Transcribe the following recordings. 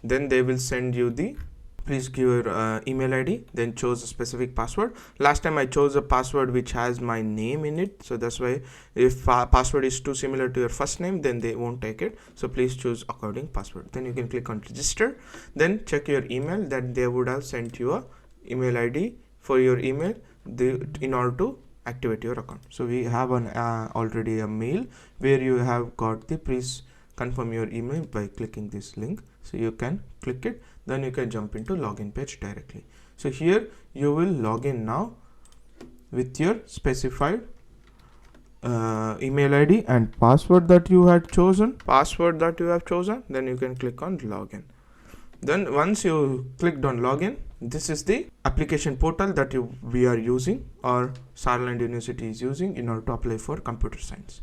then they will send you the, please give your email ID, then choose a specific password. Last time I chose a password which has my name in it, so that's why if password is too similar to your first name, then they won't take it. So please choose according password. Then you can click on register, then check your email, that they would have sent you a email ID for your email in order to activate your account. So we have an already a mail where you have got the, please confirm your email by clicking this link. So you can click it, then you can jump into login page directly. So here you will log in now with your specified email ID and password that you have chosen, then you can click on login. Then once you clicked on login, this is the application portal that we are using, or Saarland University is using in order to apply for computer science.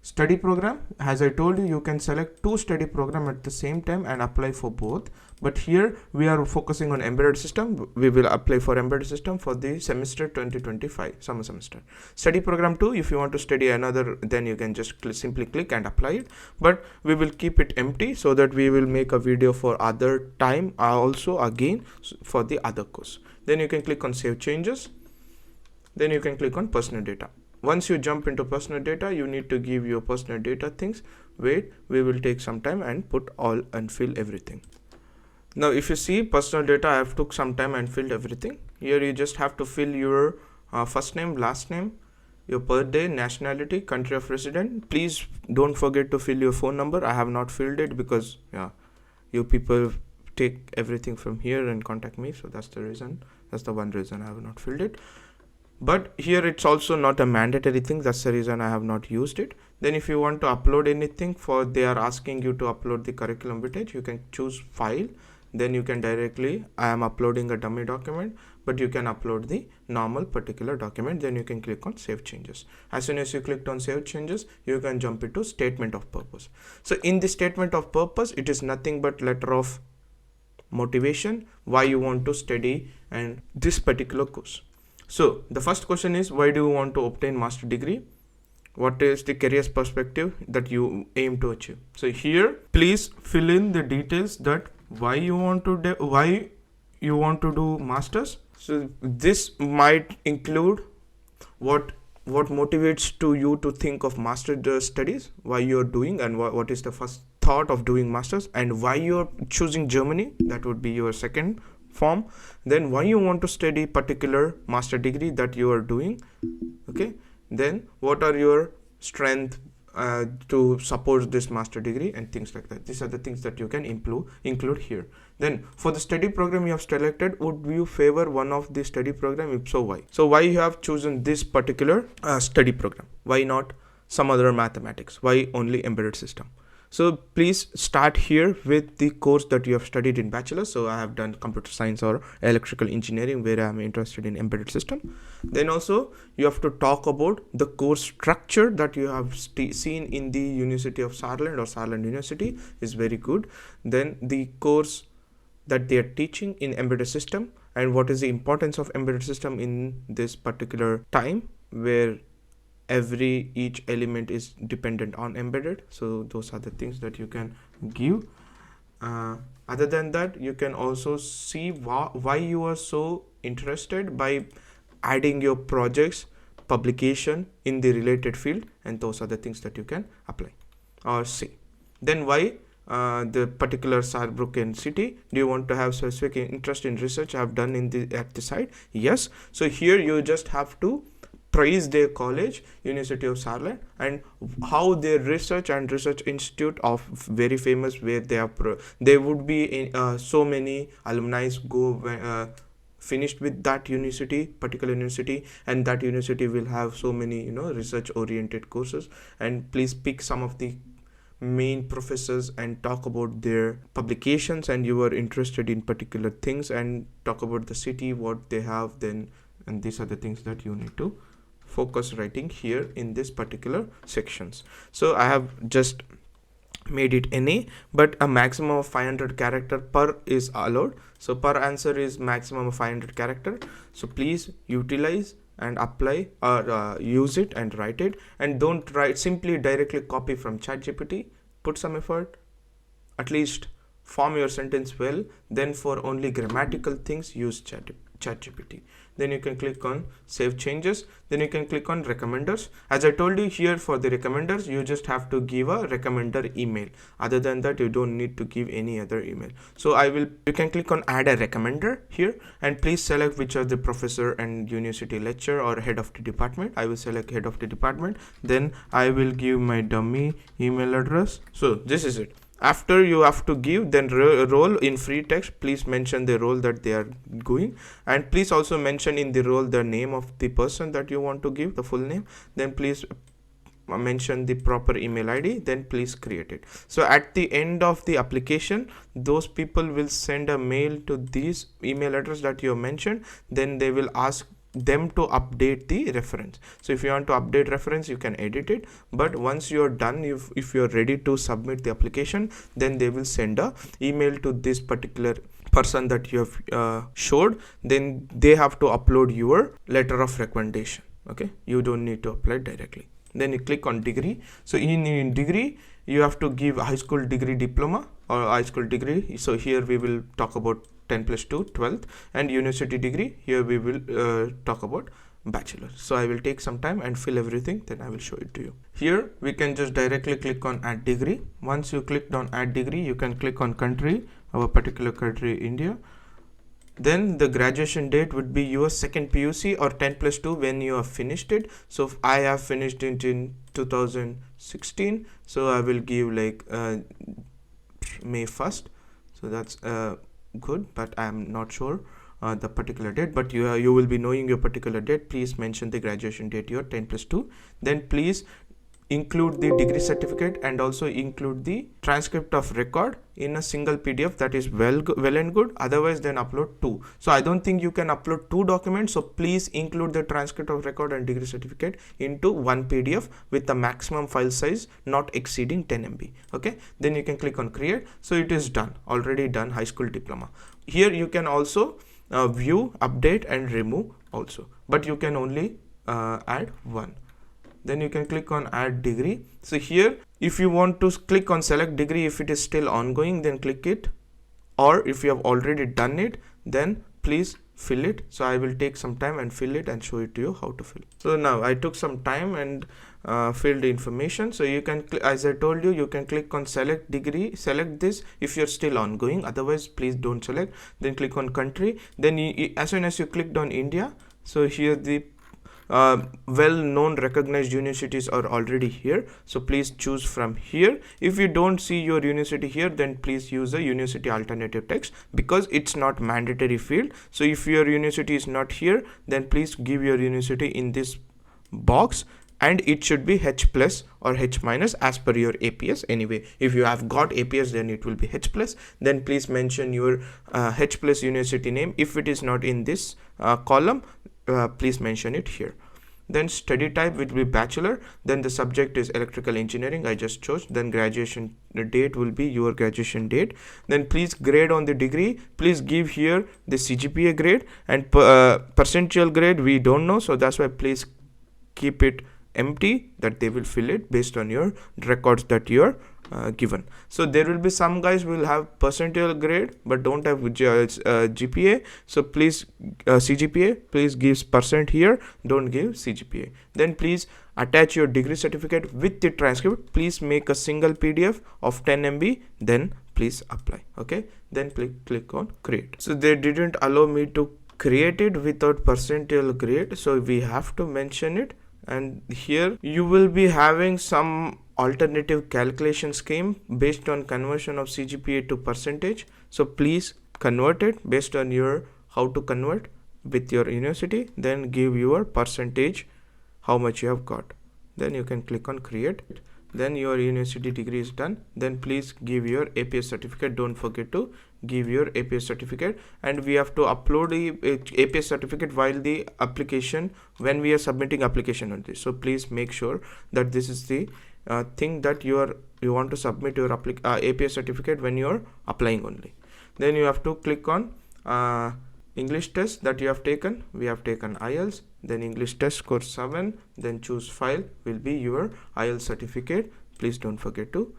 Study program, as I told you, you can select 2 study program at the same time and apply for both, but here we are focusing on embedded system. We will apply for embedded system for the semester 2025 summer semester. Study program 2, if you want to study another, then you can just simply click and apply it, but we will keep it empty so that we will make a video for other time also again for the other course. Then you can click on save changes, then you can click on personal data. Once you jump into personal data, you need to give your personal data things. Wait, we will take some time and put all and fill everything. Now if you see personal data, I have took some time and filled everything. Here you just have to fill your first name, last name, your birthday, nationality, country of residence. Please don't forget to fill your phone number. I have not filled it because you people take everything from here and contact me, so that's the reason. That's the one reason I have not filled it. But here it's also not a mandatory thing, that's the reason I have not used it. Then if you want to upload anything, they are asking you to upload the curriculum footage, you can choose file, then you can directly, I am uploading a dummy document, but you can upload the normal particular document. Then you can click on save changes. As soon as you clicked on save changes, you can jump into statement of purpose. So in the statement of purpose, it is nothing but letter of motivation, why you want to study and this particular course. So the first question is, why do you want to obtain master degree? What is the career perspective that you aim to achieve? So here, please fill in the details that why you want to do masters. So this might include what motivates to you to think of master studies, why you are doing, and what is the first thought of doing masters, and why you are choosing Germany. That would be your second form. Then why you want to study particular master degree that you are doing. Okay, then what are your strength to support this master degree and things like that. These are the things that you can include here. Then for the study program you have selected, would you favor one of the study program? If so, why? So why you have chosen this particular study program? Why not some other mathematics? Why only embedded system? So please start here with the course that you have studied in bachelor. So I have done computer science or electrical engineering, where I am interested in embedded system. Then also you have to talk about the course structure that you have seen in the University of Saarland or Saarland University is very good. Then the course that they are teaching in embedded system, and what is the importance of embedded system in this particular time where each element is dependent on embedded. So those are the things that you can give. Other than that, you can also see why you are so interested by adding your projects publication in the related field, and those are the things that you can apply or see. Then why the particular Saarbrücken city? Do you want to have specific interest in research? I have done at the side. Yes. So here you just have to praise their college, University of Saarland, and how their research institute of very famous, where there would be so many alumni go finished with that particular university, and that university will have so many research oriented courses. And please pick some of the main professors and talk about their publications, and you are interested in particular things, and talk about the city, what they have then, and these are the things that you need to focus writing here in this particular sections. So I have just made it NA, but a maximum of 500 character per is allowed. So per answer is maximum of 500 character. So please utilize and apply or use it and write it, and don't write simply directly copy from ChatGPT. Put some effort, at least form your sentence well, then for only grammatical things use ChatGPT. Then you can click on save changes. Then you can click on recommenders. As I told you here, for the recommenders you just have to give a recommender email. Other than that you don't need to give any other email. So you can click on add a recommender here, and please select which are the professor and university lecturer or head of the department. I will select head of the department. Then I will give my dummy email address. So this is it. After you have to give, then role in free text, please mention the role that they are going, and please also mention in the role the name of the person that you want to give, the full name. Then please mention the proper email ID, then please create it. So at the end of the application, those people will send a mail to this email address that you have mentioned. Then they will ask them to update the reference. So if you want to update reference, you can edit it, but once you're done, if you're ready to submit the application, then they will send a email to this particular person that you have showed. Then they have to upload your letter of recommendation. Okay, you don't need to apply directly. Then you click on degree. So in degree you have to give high school degree diploma or high school degree. So here we will talk about 10+2 12th, and university degree, here we will talk about bachelor. So I will take some time and fill everything, then I will show it to you. Here we can just directly click on add degree. Once you clicked on add degree, you can click on country, our particular country India. Then the graduation date would be your second PUC or 10+2 when you have finished it. So I have finished it in 2016, so I will give like May 1st. So that's good, but I am not sure the particular date, but you will be knowing your particular date. Please mention the graduation date, your 10+2. Then please include the degree certificate and also include the transcript of record in a single PDF. That is well and good. Otherwise then upload two. So I don't think you can upload two documents, so please include the transcript of record and degree certificate into one PDF with the maximum file size not exceeding 10 MB. Okay, then you can click on create. So it is done, already done, high school diploma. Here you can also view, update and remove also, but you can only add one. Then you can click on add degree. So here if you want to click on select degree, if it is still ongoing, then click it, or if you have already done it, then please fill it. So I will take some time and fill it and show it to you how to fill. So now I took some time and filled the information. So you can, as I told you, you can click on select degree, select this if you're still ongoing, otherwise please don't select. Then click on country. Then as soon as you clicked on India, so here the well-known recognized universities are already here, so please choose from here. If you don't see your university here, then please use a university alternative text, because it's not mandatory field. So if your university is not here, then please give your university in this box, and it should be H+ or H- as per your APS. Anyway, if you have got APS, then it will be H+. Then please mention your H+ university name. If it is not in this column, please mention it here. Then study type will be bachelor. Then the subject is electrical engineering, I just chose. Then graduation date will be your graduation date. Then please grade on the degree, please give here the CGPA grade, and percentile grade we don't know, so that's why please keep it empty, that they will fill it based on your records that you are given. So there will be some guys will have percentile grade but don't have GPA, so please CGPA, please give percent here, don't give CGPA. Then please attach your degree certificate with the transcript. Please make a single PDF of 10 MB, then please apply. Okay, then click on create. So they didn't allow me to create it without percentile grade, so we have to mention it. And here you will be having some alternative calculation scheme based on conversion of CGPA to percentage. So please convert it based on your how to convert with your university, then give your percentage how much you have got. Then you can click on create. Then your university degree is done. Then please give your APS certificate. Don't forget to give your APS certificate, and we have to upload the APS certificate while the application, when we are submitting application on this. So please make sure that this is the thing that you want to submit your APS certificate when you are applying only. Then you have to click on English test that you have taken. We have taken IELTS, then English test score 7, then choose file will be your IELTS certificate. Please don't forget to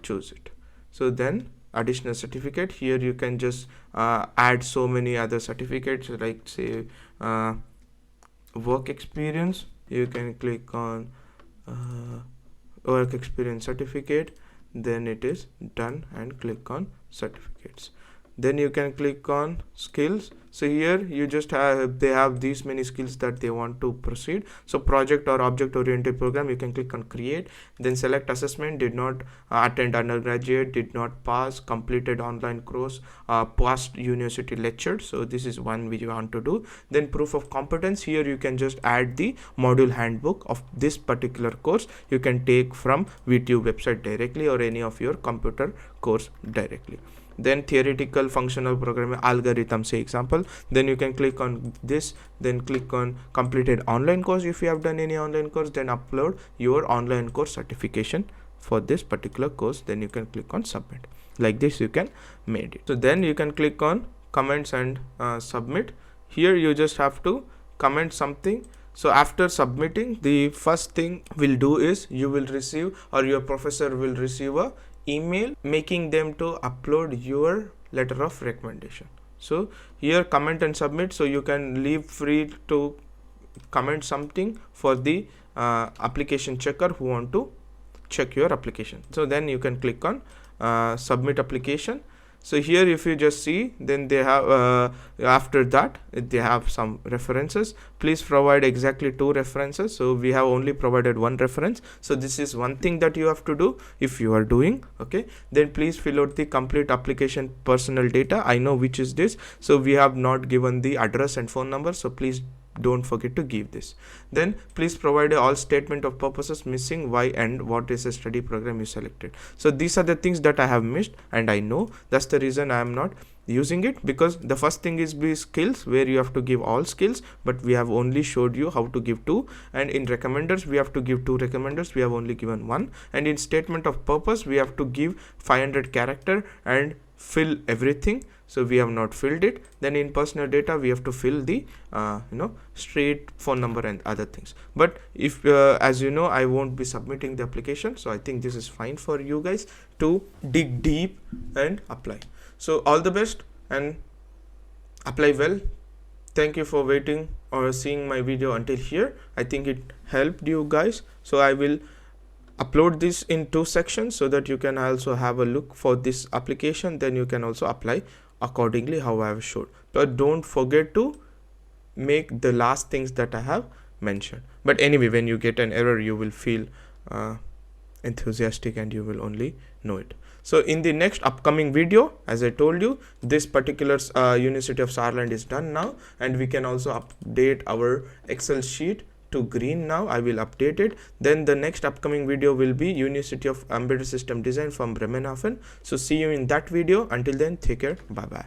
choose it. So then additional certificate. Here you can just add so many other certificates, like say work experience. You can click on work experience certificate, then it is done, and click on certificates. Then you can click on skills. So here you just they have these many skills that they want to proceed. So project or object oriented program, you can click on create, then select assessment, did not attend undergraduate, did not pass, completed online course, passed university lecture. So this is one which you want to do. Then proof of competence, here you can just add the module handbook of this particular course. You can take from VTU website directly or any of your computer course directly. Then theoretical functional programming algorithm, say example, then you can click on this, then click on completed online course. If you have done any online course, then upload your online course certification for this particular course, then you can click on submit. Like this you can made it. So then you can click on comments and submit. Here you just have to comment something. So after submitting, the first thing we'll do is you will receive, or your professor will receive, a email making them to upload your letter of recommendation. So here comment and submit, so you can leave free to comment something for the application checker who want to check your application. So then you can click on submit application. So here if you just see, then they have after that they have some references. Please provide exactly 2 references. So we have only provided 1 reference. So this is one thing that you have to do if you are doing. Okay, then please fill out the complete application personal data. I know which is this. So we have not given the address and phone number, so please don't forget to give this. Then please provide all statement of purposes, missing why and what is a study program you selected. So these are the things that I have missed, and I know that's the reason I am not using it, because the first thing is be skills, where you have to give all skills, but we have only showed you how to give 2, and in recommenders we have to give 2 recommenders, we have only given 1, and in statement of purpose we have to give 500 character and fill everything. So we have not filled it. Then in personal data we have to fill the street, phone number and other things. But if as you know, I won't be submitting the application, so I think this is fine for you guys to dig deep and apply. So all the best and apply well. Thank you for waiting or seeing my video until here. I think it helped you guys. So I will upload this in 2 sections so that you can also have a look for this application. Then you can also apply accordingly how I have showed. But don't forget to make the last things that I have mentioned. But anyway, when you get an error, you will feel enthusiastic and you will only know it. So in the next upcoming video, as I told you, this particular University of Saarland is done now, and we can also update our Excel sheet to green now. I will update it. Then the next upcoming video will be University of Embedded System Design from Bremenhaven. So see you in that video. Until then, take care. Bye bye.